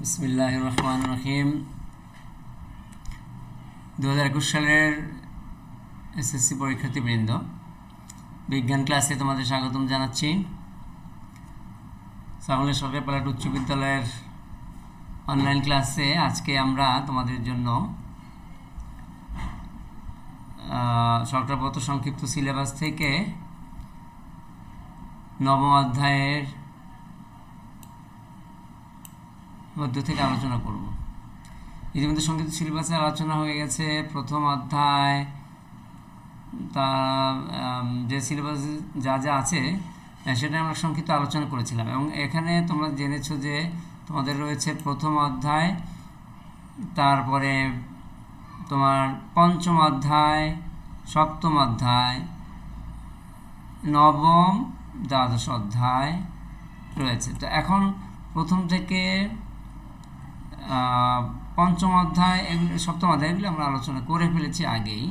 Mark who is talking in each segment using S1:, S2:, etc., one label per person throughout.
S1: বিসমিল্লাহির রহমানির রহিম। 2021 সালের এসএসসি পরীক্ষার্থীবৃন্দ, বিজ্ঞান ক্লাসে তোমাদের স্বাগতম জানাচ্ছি। সাগলের সরকারি পাইলট উচ্চ বিদ্যালয়ের অনলাইন ক্লাসে আজকে আমরা তোমাদের জন্য সরকারপ্রদত্ত সংক্ষিপ্ত সিলেবাস থেকে নবম অধ্যায়ের মধ্য থেকে আলোচনা করব। ইতিমধ্যে সংক্ষিপ্ত সিলেবাসে আলোচনা হয়ে গেছে। প্রথম অধ্যায় তা যে সিলেবাস যা যা আছে সেটা আমরা সংক্ষিপ্ত আলোচনা করেছিলাম, এবং এখানে তোমরা জেনেছো যে তোমাদের রয়েছে প্রথম অধ্যায়, তারপরে তোমার পঞ্চম অধ্যায়, সপ্তম অধ্যায়, নবম, দ্বাদশ অধ্যায় রয়েছে। তো এখন প্রথম থেকে পঞ্চম অধ্যায়, সপ্তম অধ্যায় এগুলো আমরা আলোচনা করে ফেলেছি আগেই।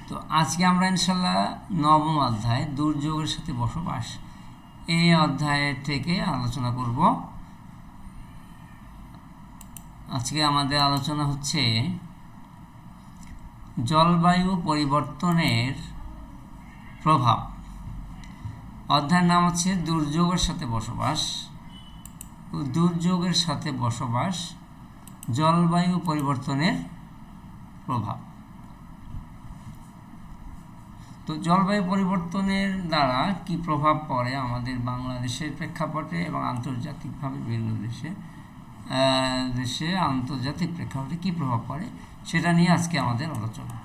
S1: তো আজকে আমরা ইনশাল্লাহ নবম অধ্যায় দুর্যোগের সাথে বসবাস, এই অধ্যায়ের থেকে আলোচনা করব। আজকে আমাদের আলোচনা হচ্ছে জলবায়ু পরিবর্তনের প্রভাব। অধ্যায়ের নাম হচ্ছে দুর্যোগের সাথে বসবাস। দুর্যোগের সাথে বসবাস, জলবায়ু পরিবর্তনের প্রভাব। তো জলবায়ু পরিবর্তনের দ্বারা কি প্রভাব পড়ে আমাদের বাংলাদেশের প্রেক্ষাপটে এবং আন্তর্জাতিকভাবে বিভিন্ন দেশে আন্তর্জাতিক প্রেক্ষাপটে কি প্রভাব পড়ে সেটা নিয়ে আজকে আমাদের আলোচনা।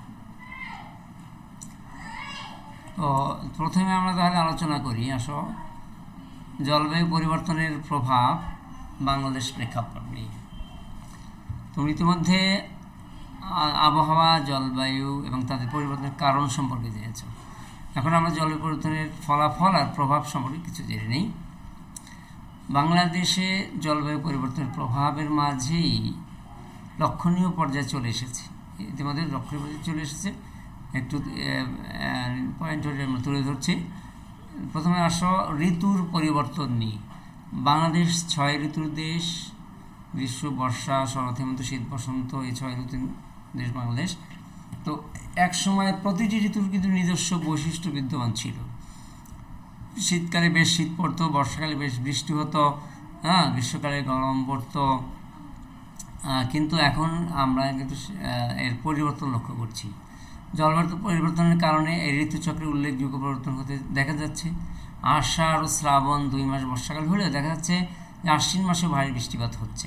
S1: তো প্রথমে আমরা তাহলে আলোচনা করি, আসো জলবায়ু পরিবর্তনের প্রভাব বাংলাদেশ প্রেক্ষাপট নিয়ে। তুমি ইতিমধ্যে আবহাওয়া, জলবায়ু এবং তাদের পরিবর্তনের কারণ সম্পর্কে জেনেছ। এখন আমরা জলবায়ু পরিবর্তনের ফলাফল আর প্রভাব সম্পর্কে কিছু জেনে নিই। বাংলাদেশে জলবায়ু পরিবর্তনের প্রভাবের মাঝেই লক্ষণীয় পর্যায়ে চলে এসেছে। ইতিমধ্যে লক্ষণীয় পর্যায়ে চলে এসেছে, একটু পয়েন্ট আমরা তুলে ধরছি। প্রথমে আসো ঋতুর পরিবর্তন নিয়ে। বাংলাদেশ 6 ঋতুর দেশ। গ্রীষ্ম, বর্ষা, শরৎ, হেমন্ত, শীত, বসন্ত, এই 6 ঋতুর দেশ বাংলাদেশ। তো এক সময় প্রতিটি ঋতুর কিন্তু নিজস্ব বৈশিষ্ট্য বিদ্যমান ছিল। শীতকালে বেশ শীত পড়তো, বর্ষাকালে বেশ বৃষ্টি হতো, গ্রীষ্মকালে গরম পড়তো। কিন্তু এখন আমরা কিন্তু এর পরিবর্তন লক্ষ্য করছি। জলবায়ু পরিবর্তনের কারণে এই ঋতুচক্রে উল্লেখযোগ্য পরিবর্তন হতে দেখা যাচ্ছে। আষাঢ় ও শ্রাবণ 2 মাস বর্ষাকাল হলেও দেখা যাচ্ছে যে আশ্বিন মাসে ভারী বৃষ্টিপাত হচ্ছে।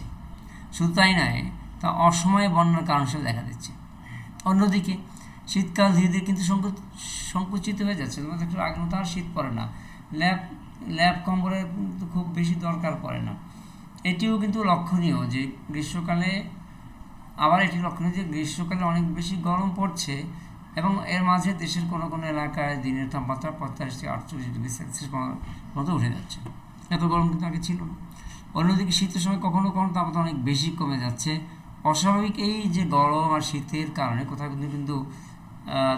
S1: শুধু তাই নয়, তা অসময়ে বন্যার কারণ হিসেবে দেখা দিচ্ছে। অন্যদিকে শীতকাল ধীরে ধীরে কিন্তু সংকুচিত হয়ে যাচ্ছে। তোমাদের একটু আগের মতো আর শীত পড়ে না, ল্যাব কম্বলের কিন্তু খুব বেশি দরকার পড়ে না। এটিও কিন্তু লক্ষণীয় যে গ্রীষ্মকালে, আবার এটি লক্ষণীয় যে গ্রীষ্মকালে অনেক বেশি গরম পড়ছে, এবং এর মাঝে দেশের কোনো কোনো এলাকায় দিনের তাপমাত্রা 45 থেকে 48 ডিগ্রি সেলসিয়াস মতো উঠে যাচ্ছে। এত গরম কিন্তু আগে ছিল না। অন্যদিকে শীতের সময় কখনো কখনো তাপমাত্রা অনেক বেশি কমে যাচ্ছে। অস্বাভাবিক এই যে গরম আর শীতের কারণে কোথাও কিন্তু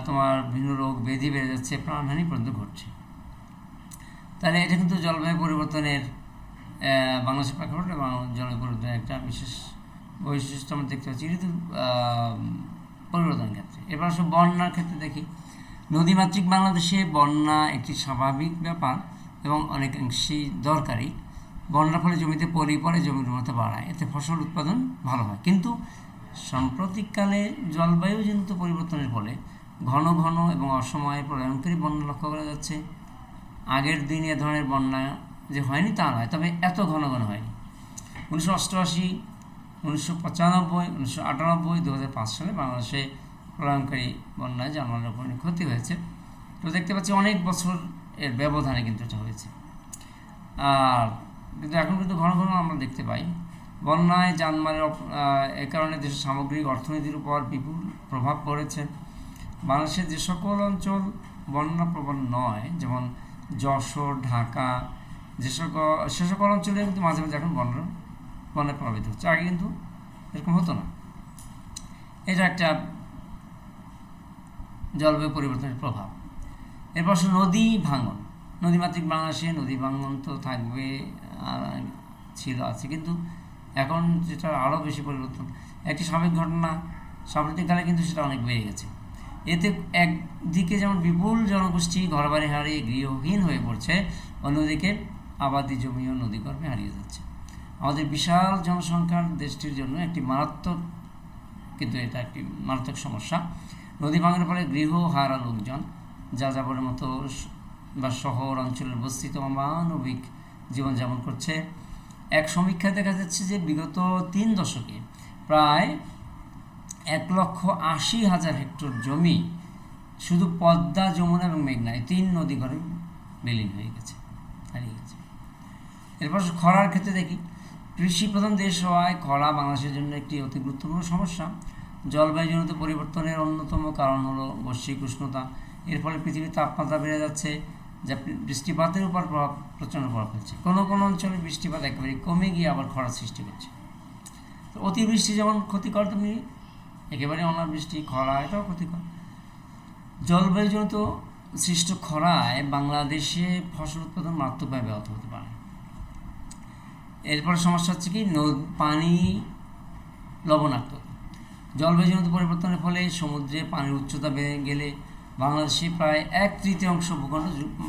S1: তোমার বিভিন্ন রোগ ব্যাধি বেড়ে যাচ্ছে, প্রাণহানি পর্যন্ত ঘটছে। তাহলে এটা কিন্তু জলবায়ু পরিবর্তনের, বাংলাদেশের প্রেক্ষাপটে এবং জলবায়ু পরিবর্তনের একটা বিশেষ বৈশিষ্ট্য আমরা দেখতে পাচ্ছি ঋতু পরিবর্তনের ক্ষেত্রে। এবার আসলে বন্যার ক্ষেত্রে দেখি। নদীমাতৃক বাংলাদেশে বন্যা একটি স্বাভাবিক ব্যাপার এবং অনেকাংশেই দরকারি। বন্যার ফলে জমিতে পলি পড়ে, জমির উর্বরতা বাড়ায়, এতে ফসল উৎপাদন ভালো হয়। কিন্তু সাম্প্রতিককালে জলবায়ুজনিত পরিবর্তনের ফলে ঘন ঘন এবং অসময়ে প্রলয়ঙ্করী বন্যা লক্ষ্য করা যাচ্ছে। আগের দিনে এ ধরনের বন্যা যে হয়নি তা নয়, তবে এত ঘন ঘন হয়নি। 1988, 1995, 1998, 2005 সালে বাংলাদেশে প্রলয়ঙ্করী বন্যায় জানমালের উপর ক্ষতি হয়েছে। তো দেখতে পাচ্ছি অনেক বছর এর ব্যবধানে কিন্তু এটা হয়েছে। আর কিন্তু এখন কিন্তু ঘন ঘন আমরা দেখতে পাই বন্যায় জানমালের এ কারণে দেশের সামগ্রিক অর্থনীতির উপর বিপুল প্রভাব পড়েছে। বাংলাদেশের যে সকল অঞ্চল বন্যা প্রবণ নয়, যেমন যশোর, ঢাকা, সে সকল অঞ্চলে কিন্তু মাঝে মাঝে এখন বন্যায় প্রভাবিত হচ্ছে। আগে কিন্তু এরকম হতো না। এটা একটা জলবায়ু পরিবর্তনের প্রভাব। এরপর নদী ভাঙন। নদীমাতৃক বাংলাদেশে নদী ভাঙন তো থাকবে, আছে, কিন্তু এখন যেটা আরও বেশি পরিবর্তন। একটি স্বাভাবিক ঘটনা, সাম্প্রতিককালে কিন্তু সেটা অনেক বেড়ে গেছে। এতে একদিকে যেমন বিপুল জনগোষ্ঠী ঘরবাড়ি হারিয়ে গৃহহীন হয়ে পড়ছে, অন্যদিকে আবাদি জমিও নদীগর্ভে হারিয়ে যাচ্ছে। আমাদের বিশাল জনসংখ্যার দেশটির জন্য একটি মারাত্মক সমস্যা। নদী ভাঙনের ফলে গৃহ হারা লোকজন যাযাবরের মতো বা শহর অঞ্চলের বস্তিত অমানবিক জীবনযাপন করছে। এক সমীক্ষায় দেখা যাচ্ছে যে বিগত 3 দশকে প্রায় 1,80,000 হেক্টর জমি শুধু পদ্মা, যমুনা এবং মেঘনা এই 3 নদী ঘরে বিলীন হয়ে গেছে, হারিয়ে গেছে। এরপর খরার ক্ষেত্রে দেখি, কৃষি প্রধান দেশ হওয়ায় খরা বাংলাদেশের জন্য একটি অতি গুরুত্বপূর্ণ সমস্যা। জলবায়ুজনিত পরিবর্তনের অন্যতম কারণ হলো বৈশ্বিক উষ্ণতা। এর ফলে পৃথিবীর তাপমাত্রা বেড়ে যাচ্ছে, যা বৃষ্টিপাতের উপর প্রচণ্ড প্রভাব ফেলছে। কোনো কোনো অঞ্চলে বৃষ্টিপাত একেবারে কমে গিয়ে আবার খরার সৃষ্টি করছে। তো অতিবৃষ্টি যেমন ক্ষতিকর, তুমি একেবারে অনাবৃষ্টি, খরা এটাও ক্ষতিকর। জলবায়ুজনিত সৃষ্ট খরায় বাংলাদেশে ফসল উৎপাদন মারাত্মকভাবে ব্যাহত হতে পারে। এরপর সমস্যা হচ্ছে কি, পানি লবণাক্ততা। জলবায়ুজনিত পরিবর্তনের ফলে সমুদ্রে পানির উচ্চতা বেড়ে গেলে বাংলাদেশে প্রায় 1/3 ভূখণ্ড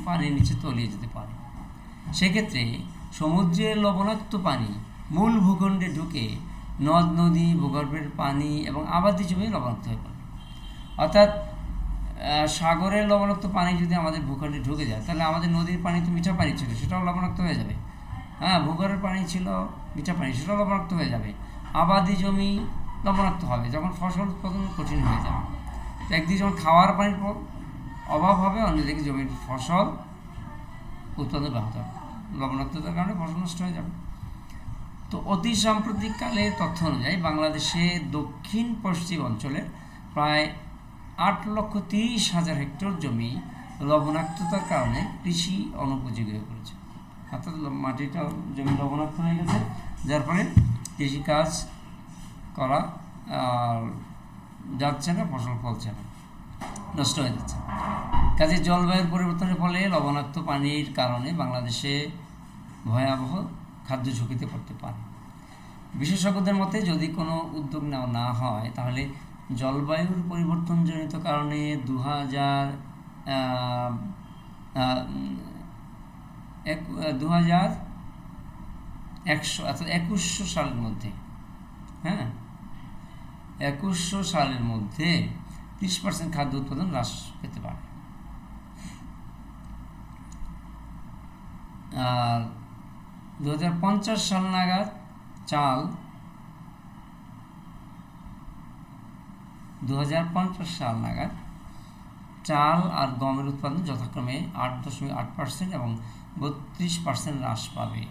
S1: পানির নিচে তলিয়ে যেতে পারে। সেক্ষেত্রে সমুদ্রের লবণাক্ত পানি মূল ভূখণ্ডে ঢুকে নদ নদী, ভূগর্ভের পানি এবং আবাদি জমি লবণাক্ত হয়ে পড়ে। অর্থাৎ সাগরের লবণাক্ত পানি যদি আমাদের ভূখণ্ডে ঢুকে যায়, তাহলে আমাদের নদীর পানি তো মিঠা পানি ছিল, সেটাও লবণাক্ত হয়ে যাবে। ভূগর্ভের পানি ছিল মিঠা পানি, সেটাও লবণাক্ত হয়ে যাবে। আবাদি জমি লবণাক্ত হবে, যখন ফসল উৎপাদন কঠিন হয়ে যাবে। একদিকে যেমন খাওয়ার পানির অভাব হবে, অন্যদিকে জমির ফসল উৎপাদন ব্যাহত হবে। লবণাক্ততার কারণে ফসল নষ্ট হয়ে যাবে। তো অতি সাম্প্রতিককালের তথ্য অনুযায়ী বাংলাদেশে দক্ষিণ পশ্চিম অঞ্চলে প্রায় 8,30,000 হেক্টর জমি লবণাক্ততার কারণে কৃষি অনুপযোগী হয়ে পড়েছে। অর্থাৎ মাটিটা জমি লবণাক্ত হয়ে গেছে, যার ফলে কৃষিকাজ করা যাচ্ছে না, ফসল ফলছে না, নষ্ট হয়ে যাচ্ছে। কাজে জলবায়ুর পরিবর্তনের ফলে লবণাক্ত পানির কারণে বাংলাদেশে ভয়াবহ খাদ্য ঝুঁকিতে পড়তে পারে। বিশেষজ্ঞদের মতে যদি কোনো উদ্যোগ নেওয়া না হয়, তাহলে জলবায়ুর পরিবর্তনজনিত কারণে 2100 সালের মধ্যে 2100 সালের মধ্যে 30% খাদ্য উৎপাদন হ্রাস পেতে পারে। আর 2050 সাল নাগাদ চাল 2050 সাল নাগাদ চাল আর গমের উৎপাদন যথাক্রমে 8.8% এবং 32% হ্রাস পাবে।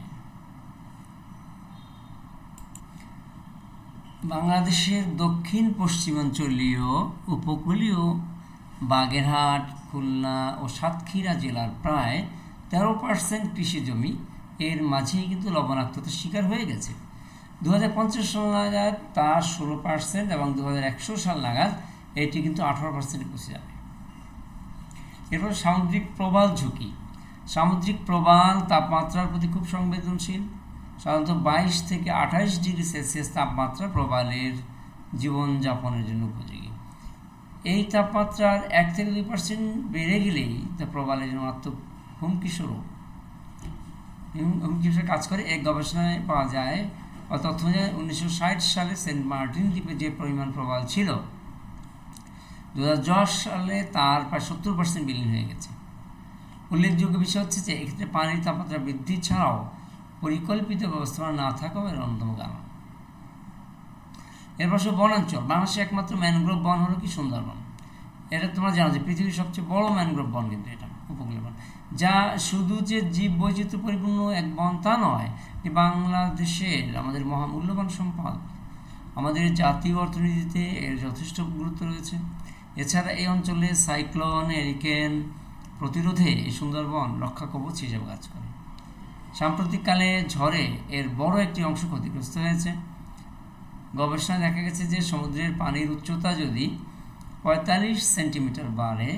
S1: বাংলাদেশের দক্ষিণ পশ্চিমাঞ্চলীয় উপকূলীয় বাগেরহাট, খুলনা ও সাতক্ষীরা জেলার প্রায় 13% কৃষি জমি এর মাঝেই কিন্তু লবণাক্ততার শিকার হয়ে গেছে। 2050 সাল নাগাদ তা 16% এবং 2100 সাল নাগাদ এটি কিন্তু 18% পৌঁছে যাবে। এরপর সামুদ্রিক প্রবাল ঝুঁকি। সামুদ্রিক প্রবাল তাপমাত্রার প্রতি খুব সংবেদনশীল। সাধারণত 22 থেকে 28 ডিগ্রি সেলসিয়াস তাপমাত্রা প্রবালের জীবনযাপনের জন্য উপযোগী। এই তাপমাত্রার 1 থেকে 2% বেড়ে গেলেই তা প্রবালের জন্য মারাত্মক হুমকি স্বরূপ কাজ করে। এক গবেষণায় পাওয়া যায় তথ্য অনুযায়ী 1960 সালে সেন্ট মার্টিন দ্বীপে যে পরিমাণ প্রবাল ছিল, 2010 সালে তার প্রায় 70% বিলীন হয়ে গেছে। উল্লেখযোগ্য বিষয় হচ্ছে যে এক্ষেত্রে পানির তাপমাত্রা বৃদ্ধি ছাড়াও পরিকল্পিত ব্যবস্থাপনা না থাকাও এর অন্যতম কারণ। এরপর বনাঞ্চল। বাংলাদেশের একমাত্র ম্যানগ্রোভ বন হলো কি সুন্দরবন। এটা তোমরা জানো যে পৃথিবীর সবচেয়ে বড় ম্যানগ্রোভ বন কিন্তু এটা উপকূলীয় বন, যা শুধু যে জীব বৈচিত্র্য পরিপূর্ণ এক বন তা নয়, বাংলাদেশের আমাদের মহামূল্যবান সম্পদ। আমাদের জাতীয় অর্থনীতিতে এর যথেষ্ট গুরুত্ব রয়েছে। এছাড়া এই অঞ্চলে সাইক্লোন, হেরিকেন প্রতিরোধে এই সুন্দরবন রক্ষা কবচ হিসেবে কাজ করে। সাম্প্রতিককালে ঝড়ে এর বড় একটি অংশ ক্ষতিগ্রস্ত হয়েছে। গবেষণায় দেখা গেছে যে সমুদ্রের পানির উচ্চতা যদি 45 সেন্টিমিটার বাড়ে,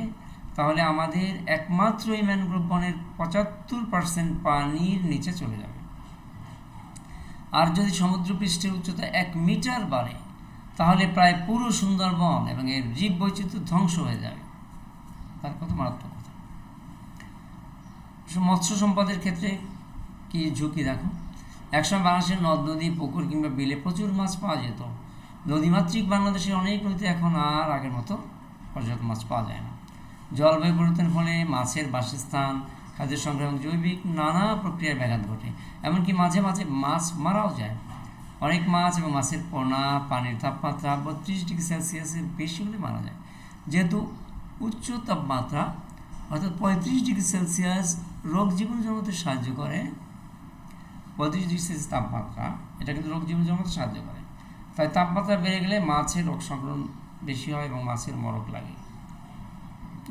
S1: তাহলে আমাদের একমাত্র এই ম্যানগ্রোভ বনের 75% পানির নিচে চলে যাবে। আর যদি সমুদ্রপৃষ্ঠের উচ্চতা 1 মিটার বাড়ে তাহলে প্রায় পুরো সুন্দরবন এবং এর জীব বৈচিত্র্য ধ্বংস হয়ে যাবে। তার কত মারাত্মক কথা। মৎস্য সম্পদের ক্ষেত্রে কি ঝুঁকি দেখো। একসময় বাংলাদেশের নদ নদী পুকুর কিংবা বিলে প্রচুর মাছ পাওয়া যেত। নদীমাতৃক বাংলাদেশের অনেক নদীতে এখন আর আগের মতো পর্যাপ্ত মাছ পাওয়া যায় না। জলবায়ু পরিবর্তনের ফলে মাছের বাসস্থান, খাদ্য সংগ্রহ এবং জৈবিক নানা প্রক্রিয়ার ব্যাঘাত ঘটে। এমনকি মাঝে মাঝে মাছ মারাও যায়। অনেক মাছ এবং মাছের পোনা পানির তাপমাত্রা 32 ডিগ্রি সেলসিয়াসের বেশি হলে মারা যায়। যেহেতু উচ্চ তাপমাত্রা অর্থাৎ 35 ডিগ্রি সেলসিয়াস রোগ জীবাণু জন্মাতে সাহায্য করে। 35 ডিগ্রি সেলসিয়াস তাপমাত্রা এটা কিন্তু রোগ জীবাণু জন্মাতে সাহায্য করে। তাই তাপমাত্রা বেড়ে গেলে মাছের রোগ সংক্রমণ বেশি হয় এবং মাছের মরক লাগে।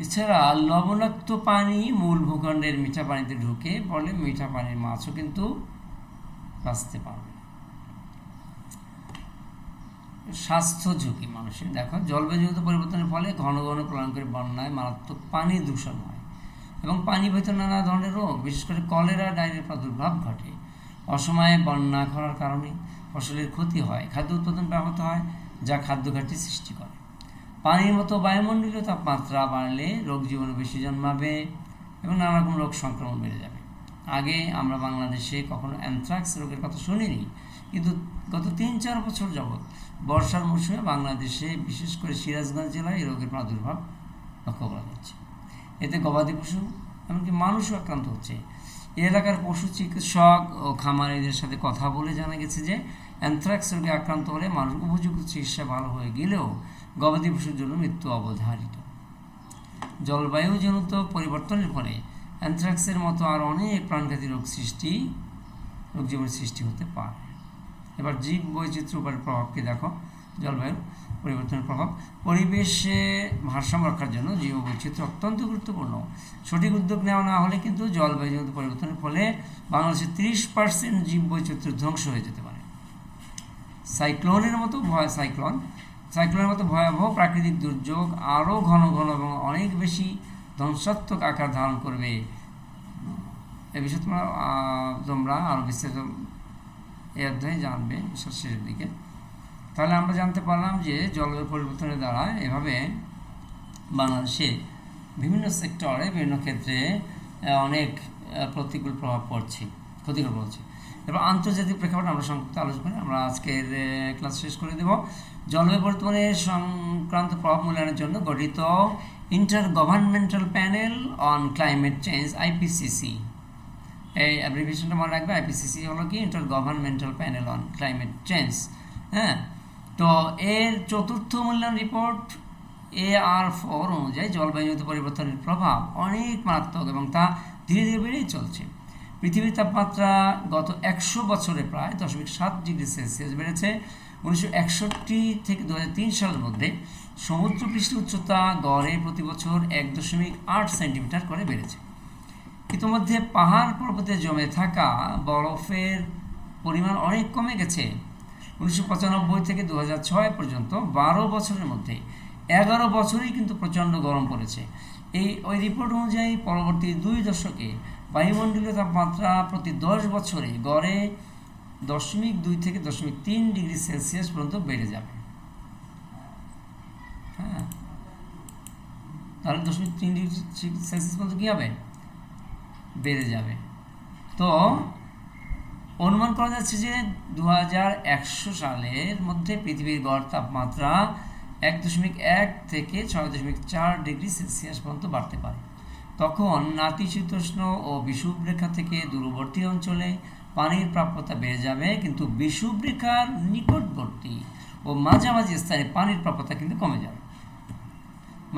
S1: এছাড়া লবণাক্ত পানি মূল ভূখণ্ডের মিঠা পানিতে ঢুকে পড়লে মিঠা পানির মাছও কিন্তু বাঁচতে পারবে। স্বাস্থ্য ঝুঁকি মানুষের দেখো, জলবায়ুজনিত পরিবর্তনের ফলে ঘন ঘন প্রলয়ঙ্করী বন্যায় মারাত্মক পানি দূষণ হয় এবং পানি বহিত নানা ধরনের রোগ, বিশেষ করে কলেরা, ডায়রিয়ার প্রাদুর্ভাব ঘটে। অসময়ে বন্যা খরার কারণে ফসলের ক্ষতি হয়, খাদ্য উৎপাদন ব্যাহত হয়, যা খাদ্য ঘাটতি সৃষ্টি করে। পানির মতো বায়ুমণ্ডলীয় তাপমাত্রা বাড়লে রোগ জীবাণু বেশি জন্মাবে এবং নানা রকম রোগ সংক্রমণ বেড়ে যাবে। আগে আমরা বাংলাদেশে কখনো অ্যানথ্রাক্স রোগের কথা শুনিনি, কিন্তু গত 3-4 বছর যাবৎ বর্ষার মৌসুমে বাংলাদেশে বিশেষ করে সিরাজগঞ্জ জেলায় এই রোগের প্রাদুর্ভাব লক্ষ্য করা যাচ্ছে। এতে গবাদি পশু এমনকি মানুষও আক্রান্ত হচ্ছে। এই এলাকার পশু চিকিৎসক ও খামারিদের সাথে কথা বলে জানা গেছে যে অ্যানথ্রাক্স রোগে আক্রান্ত হলে মানুষ উপযুক্ত চিকিৎসা ভালো হয়ে গেলেও গবাদি পশুর জন্য মৃত্যু অবধারিত। জলবায়ুজনিত পরিবর্তনের ফলে অ্যানথ্রাক্সের মতো আর অনেক প্রাণঘাতী রোগ জীবাণু সৃষ্টি হতে পারে। এবার জীব বৈচিত্র্য উপরের প্রভাবকে দেখো। জলবায়ু পরিবর্তনের প্রভাব পরিবেশে ভারসাম্য রক্ষার জন্য জীব বৈচিত্র্য অত্যন্ত গুরুত্বপূর্ণ। সঠিক উদ্যোগ নেওয়া না হলে কিন্তু জলবায়ুজনিত পরিবর্তনের ফলে বাংলাদেশের 30% জীব বৈচিত্র্য ধ্বংস হয়ে যেতে পারে। সাইক্লোনের মতো ভয়াবহ প্রাকৃতিক দুর্যোগ আরও ঘন ঘন এবং অনেক বেশি ধ্বংসাত্মক আকার ধারণ করবে। এ বিষয়ে তোমরা আরও বিস্তারিত এই অধ্যায়ে জানবে শেষের দিকে। তাহলে আমরা জানতে পারলাম যে জলবায়ু পরিবর্তনের দ্বারা এভাবে বাংলাদেশে বিভিন্ন সেক্টরে বিভিন্ন ক্ষেত্রে অনেক প্রতিকূল প্রভাব পড়ছে, ক্ষতিকর পড়ছে। এবার আন্তর্জাতিক প্রেক্ষাপটে আমরা সংক্ষিপ্ত আলোচনা করি। আমরা আজকের ক্লাস শেষ করে দেব। জলবায়ু পরিবর্তনের সংক্রান্ত প্রভাব মূল্যায়নের জন্য গঠিত ইন্টারগভর্নমেন্টাল panel on climate change IPCC, এই অ্যাব্রিভিয়েশনটা মনে রাখবে। IPCC হলো কি ইন্টারগভর্নমেন্টাল প্যানেল অন ক্লাইমেট চেঞ্জ। হ্যাঁ, তো এর চতুর্থ মূল্যায়ন রিপোর্ট AR4 অনুযায়ী জলবায়ুজনিত পরিবর্তনের প্রভাব অনেক মারাত্মক এবং তা ধীরে ধীরে বেড়েই চলছে। পৃথিবীর তাপমাত্রা গত 100 বছরে প্রায় 0.7 ডিগ্রি সেলসিয়াস বেড়েছে। 1961 থেকে 2003 সালের মধ্যে সমুদ্রপৃষ্ঠের উচ্চতা গড়ে প্রতি বছর 1.8 সেন্টিমিটার করে বেড়েছে। ইতিমধ্যে পাহাড় পর্বতে জমে থাকা বরফের পরিমাণ অনেক কমে গেছে। 1995 থেকে 2006 পর্যন্ত 12 বছরের মধ্যে 11 বছরেই কিন্তু প্রচণ্ড গরম পড়েছে। ওই রিপোর্ট অনুযায়ী পরবর্তী 2 দশকে বায়ুমণ্ডলীয় তাপমাত্রা প্রতি 10 বছরে গড়ে 0.2 থেকে 0.3 ডিগ্রি সেলসিয়াস পর্যন্ত বেড়ে যাবে। হ্যাঁ, তাহলে 0.3 ডিগ্রি সেলসিয়াস পর্যন্ত কী হবে? বেড়ে যাবে। তো অনুমান করা যাচ্ছে যে 2100 সালের মধ্যে পৃথিবীর গড় তাপমাত্রা 1.1 থেকে 6.4 ডিগ্রি সেলসিয়াস পর্যন্ত বাড়তে পারে। তখন নাতিশীতোষ্ণ ও বিষুবরেখা থেকে দূরবর্তী অঞ্চলে পানির প্রাপ্যতা বেড়ে যাবে, কিন্তু বিষুবরেখার নিকটবর্তী ও মাঝামাঝি স্থানে পানির প্রাপ্যতা কিন্তু কমে যাবে।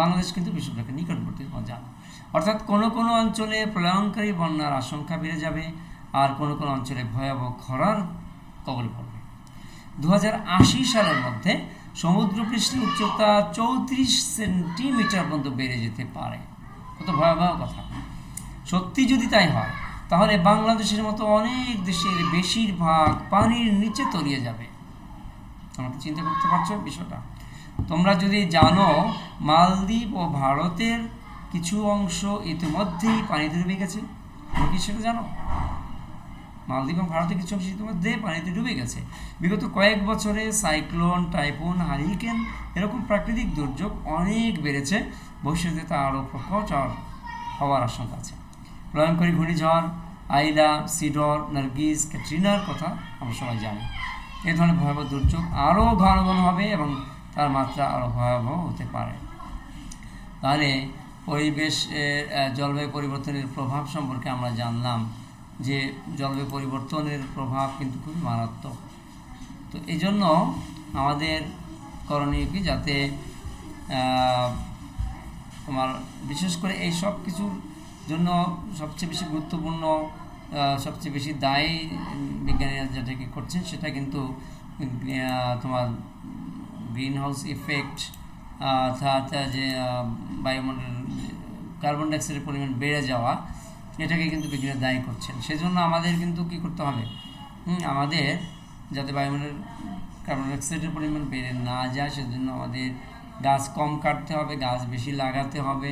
S1: বাংলাদেশ কিন্তু বিষুবরেখার নিকটবর্তী যাবে, অর্থাৎ কোনো কোনো অঞ্চলে প্রলয়ঙ্করী বন্যার আশঙ্কা বেড়ে যাবে আর কোনো কোনো অঞ্চলে ভয়াবহ খরার কবলে পড়বে। 2080 সালের মধ্যে সমুদ্রপৃষ্ঠের উচ্চতা 34 সেন্টিমিটার পর্যন্ত বেড়ে যেতে পারে। কত ভয়াবহ কথা! সত্যি যদি তাই হয় তাহলে বাংলাদেশের মতো অনেক দেশের বেশিরভাগ পানির নিচে তলিয়ে যাবে। তোমরা কি চিন্তা করতে পারছো বিষয়টা? তোমরা যদি জানো মালদ্বীপ ও ভারতের কিছু অংশ ইতিমধ্যেই পানিতে ডুবে গেছে, তোমরা কি সেটা জানো? মালদ্বীপ এবং ভারতের কিছু অংশ ইতিমধ্যে পানিতে ডুবে গেছে। বিগত কয়েক বছরে সাইক্লোন, টাইফুন, হারিকেন এরকম প্রাকৃতিক দুর্যোগ অনেক বেড়েছে। ভবিষ্যতে তা আরও প্রকট হওয়ার আশঙ্কা আছে। প্রলয়ঙ্করী ঘূর্ণিঝড় আইলা, সিডর, নার্গিস, ক্যাটরিনার কথা আমরা সবাই জানি। এই ধরনের ভয়াবহ দুর্যোগ আরও ঘন ঘন হবে এবং তার মাত্রা আরও ভয়াবহ হতে পারে। তাহলে পরিবেশের জলবায়ু পরিবর্তনের প্রভাব সম্পর্কে আমরা জানলাম যে জলবায়ু পরিবর্তনের প্রভাব কিন্তু খুবই মারাত্মক। তো এই জন্য আমাদের করণীয় কি, যাতে তোমার বিশেষ করে এই সব কিছুর জন্য সবচেয়ে বেশি গুরুত্বপূর্ণ, সবচেয়ে বেশি দায়ী বিজ্ঞানীরা যেটাকে করছেন সেটা কিন্তু তোমার গ্রিন হাউস ইফেক্ট, অর্থাৎ যে বায়ুমণ্ডল কার্বন ডাইঅক্সাইডের পরিমাণ বেড়ে যাওয়া, এটাকে কিন্তু বিজ্ঞানীরা দায়ী করছেন। সেজন্য আমাদের কিন্তু কী করতে হবে, আমাদের যাতে বায়ুমণ্ডলের কার্বন ডাইঅক্সাইডের পরিমাণ বেড়ে না যায় সেজন্য আমাদের গাছ কম কাটতে হবে, গাছ বেশি লাগাতে হবে,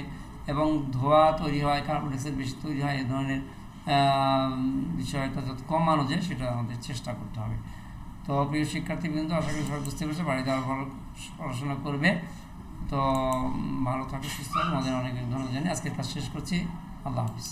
S1: এবং ধোঁয়া তৈরি হয়, কার্বন ডাইঅক্সাইড বেশি তৈরি হয়, এ ধরনের বিষয়টা যত কমানো যায় সেটা আমাদের চেষ্টা করতে হবে। তো প্রিয় শিক্ষার্থীবৃন্দ, আশা করি সবাই বুঝতে পেরেছে, বাড়িতে আরও ভালো পড়াশোনা করবে। তো ভালো থাকো, সুস্থ থাকো, আমাদের অনেক ধন্যবাদ জানি। আজকের ক্লাস শেষ করছি। আল্লাহ হাফিজ।